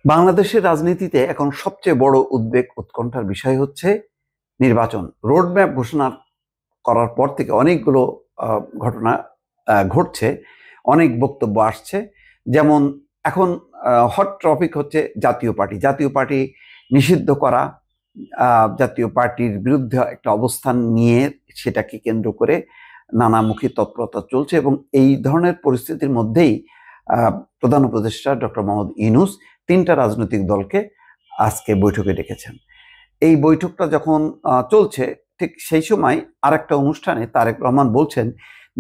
বাংলাদেশের রাজনীতিতে এখন সবচেয়ে বড় উদ্বেগ উৎকণ্ঠার বিষয় হচ্ছে নির্বাচন। রোডম্যাপ ঘোষণা করার পর থেকে অনেকগুলো ঘটনা ঘটছে, অনেক বক্তব্য আসছে। যেমন এখন হট টপিক হচ্ছে জাতীয় পার্টি। জাতীয় পার্টি নিষিদ্ধ করা, জাতীয় পার্টির বিরুদ্ধে একটা অবস্থান নিয়ে সেটাকে কেন্দ্র করে নানামুখী তৎপরতা চলছে এবং এই ধরনের পরিস্থিতির মধ্যেই প্রধান উপদেষ্টা ডক্টর মোহাম্মদ ইউনূস 3টা রাজনৈতিক দলকে আজকে বৈঠকে ডেকেছেন। এই বৈঠকটা যখন চলছে ঠিক সেই সময় আরেকটা অনুষ্ঠানে তারেক রহমান বলছেন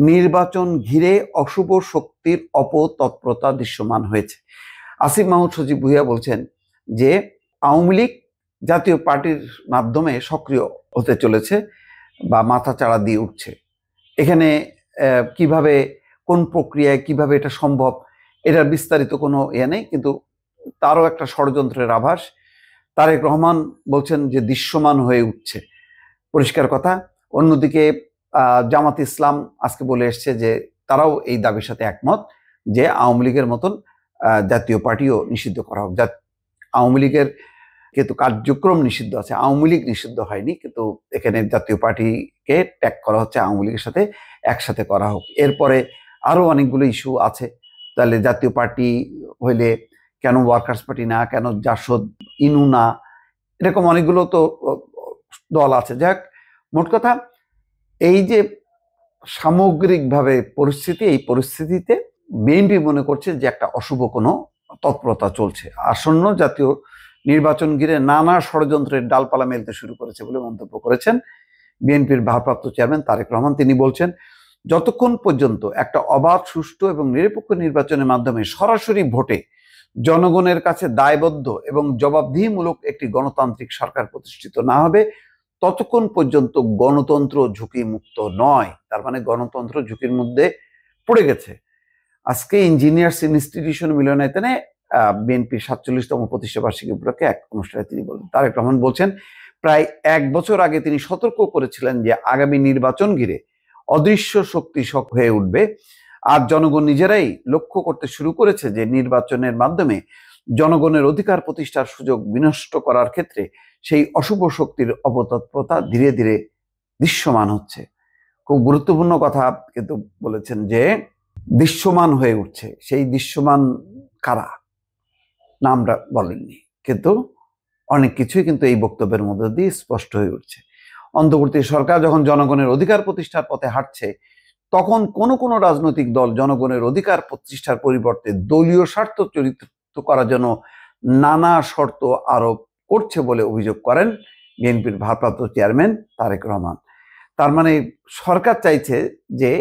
নির্বাচন ঘিরে অশুভ শক্তির অপতৎপরতা দৃশ্যমান হয়েছে। আসিফ মাহমুদ সজীব ভুঁইয়া বলছেন যে আওয়ামী লীগ জাতীয় পার্টির মাধ্যমে সক্রিয় হতে চলেছে বা মাথাচাড়া দিয়ে উঠছে। এখানে কিভাবে, কোন প্রক্রিয়ায়, কিভাবে এটা সম্ভব, এটার বিস্তারিত কোনো নেই, কিন্তু তারও একটা ষড়যন্ত্রের আভাস। তারেক রহমান বলছেন যে দৃশ্যমান হয়ে উঠছে, পরিষ্কার কথা। অন্যদিকে জামাত ইসলাম আজকে বলে এসছে যে তারাও এই দাবির সাথে একমত যে আওয়ামী লীগের মতন জাতীয় পার্টিও নিষিদ্ধ করা হোক। আওয়ামী লীগের কিন্তু কার্যক্রম নিষিদ্ধ আছে, আওয়ামী লীগ নিষিদ্ধ হয়নি, কিন্তু এখানে জাতীয় পার্টিকে ট্যাগ করা হচ্ছে, আওয়ামী লীগের সাথে একসাথে করা হোক। এরপরে আরো অনেকগুলো ইস্যু আছে। তাহলে জাতীয় পার্টি হইলে কেন ওয়ার্কার্স পার্টি না, কেন জাসদ, ইনু না, এরকম অনেকগুলো তো দল আছে। যাক, মোট কথা এই যে সামগ্রিকভাবে পরিস্থিতি, এই পরিস্থিতিতে বিএনপি মনে করছে যে একটা অশুভ কোনো তৎপরতা চলছে। আসন্ন জাতীয় নির্বাচন ঘিরে নানা ষড়যন্ত্রের ডালপালা মেলতে শুরু করেছে বলে মন্তব্য করেছেন বিএনপির ভারপ্রাপ্ত চেয়ারম্যান তারেক রহমান। তিনি বলছেন যতক্ষণ পর্যন্ত একটা অবাধ, সুষ্ঠু এবং নিরপেক্ষ নির্বাচনের মাধ্যমে সরাসরি ভোটে জনগণের কাছে দায়বদ্ধ এবং জবাবদিহিমূলক একটি গণতান্ত্রিক সরকার প্রতিষ্ঠিত না হবে ততক্ষণ পর্যন্ত গণতন্ত্র ঝুঁকি মুক্ত নয়। তার মানে গণতন্ত্র ঝুঁকির মধ্যে পড়ে গেছে। আজকে ইঞ্জিনিয়ার্স ইনস্টিটিউশন মিলনায়তনে বিএনপির 47তম প্রতিষ্ঠা বার্ষিকী উপলক্ষে এক অনুষ্ঠানে তিনি বলেন, তারেক রহমান বলছেন প্রায় 1 বছর আগে তিনি সতর্ক করেছিলেন যে আগামী নির্বাচন ঘিরে অদৃশ্য শক্তি হয়ে উঠবে। আর জনগণ নিজেরাই লক্ষ্য করতে শুরু করেছে যে নির্বাচনের মাধ্যমে জনগণের অধিকার প্রতিষ্ঠার সুযোগ বিনষ্ট করার ক্ষেত্রে সেই অশুভ শক্তির অপতৎপরতা ধীরে ধীরে দৃশ্যমান হচ্ছে। খুব গুরুত্বপূর্ণ কথা কিন্তু বলেছেন যে দৃশ্যমান হয়ে উঠছে। সেই দৃশ্যমান কারা, নামটা বলেননি, কিন্তু অনেক কিছুই কিন্তু এই বক্তব্যের মধ্যে দিয়ে স্পষ্ট হয়ে উঠছে। অন্তর্বর্তী সরকার যখন জনগণের অধিকার প্রতিষ্ঠার পথে হাঁটছে তখন কোনো রাজনৈতিক দল জনগণের অধিকার প্রতিষ্ঠার পরিবর্তে দলীয় স্বার্থ চরিত্র করার জন্য নানা শর্ত আরোপ করছে বলে অভিযোগ করেন বিএনপির ভারপ্রাপ্ত চেয়ারম্যান তারেক রহমান। তার মানে সরকার চাইছে যে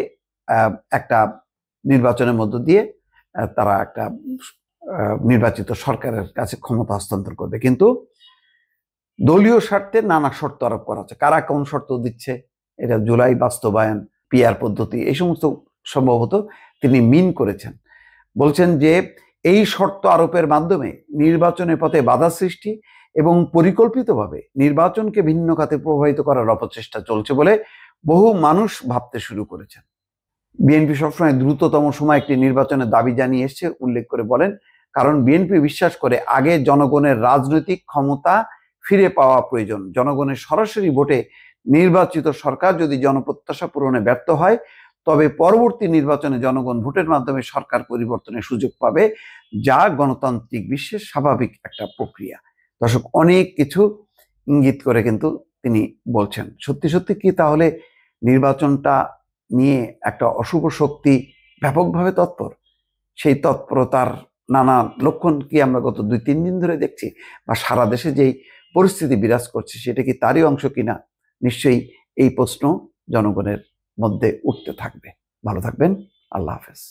একটা নির্বাচনের মধ্য দিয়ে তারা একটা নির্বাচিত সরকারের কাছে ক্ষমতা হস্তান্তর করবে, কিন্তু দলীয় স্বার্থে নানা শর্ত আরোপ করা হচ্ছে। কারা কোন শর্ত দিচ্ছে, এটা জুলাই বাস্তবায়ন, পিআর পদ্ধতি, এই সমস্ত সম্ভবত তিনি মিন করেছেন। বলছেন যে এই শর্ত আরোপের মাধ্যমে নির্বাচনের পথে বাধা সৃষ্টি এবং পরিকল্পিতভাবে নির্বাচনকে ভিন্ন খাতে প্রভাবিত করার অপচেষ্টা চলছে বলে বহু মানুষ ভাবতে শুরু করেছেন। বিএনপি সবসময় দ্রুততম সময় একটি নির্বাচনের দাবি জানিয়ে এসছে উল্লেখ করে বলেন, কারণ বিএনপি বিশ্বাস করে আগে জনগণের রাজনৈতিক ক্ষমতা ফিরে পাওয়া প্রয়োজন। জনগণের সরাসরি ভোটে নির্বাচিত সরকার যদি জনপ্রত্যাশা পূরণে ব্যর্থ হয় তবে পরবর্তী নির্বাচনে জনগণ ভোটের মাধ্যমে সরকার পরিবর্তনের সুযোগ পাবে, যা গণতান্ত্রিক বিশ্বের স্বাভাবিক একটা প্রক্রিয়া। দর্শক, অনেক কিছু ইঙ্গিত করে কিন্তু তিনি বলছেন। সত্যি সত্যি কি তাহলে নির্বাচনটা নিয়ে একটা অশুভ শক্তি ব্যাপকভাবে তৎপর? সেই তৎপরতার নানা লক্ষণ কি আমরা গত 2-3 দিন ধরে দেখছি, বা সারা দেশে যেই পরিস্থিতি বিরাজ করছে সেটা কি তারই অংশ কিনা? নিশ্চয়ই এই প্রশ্ন জনগণের মধ্যে উঠতে থাকবে। ভালো থাকবেন। আল্লাহ হাফেজ।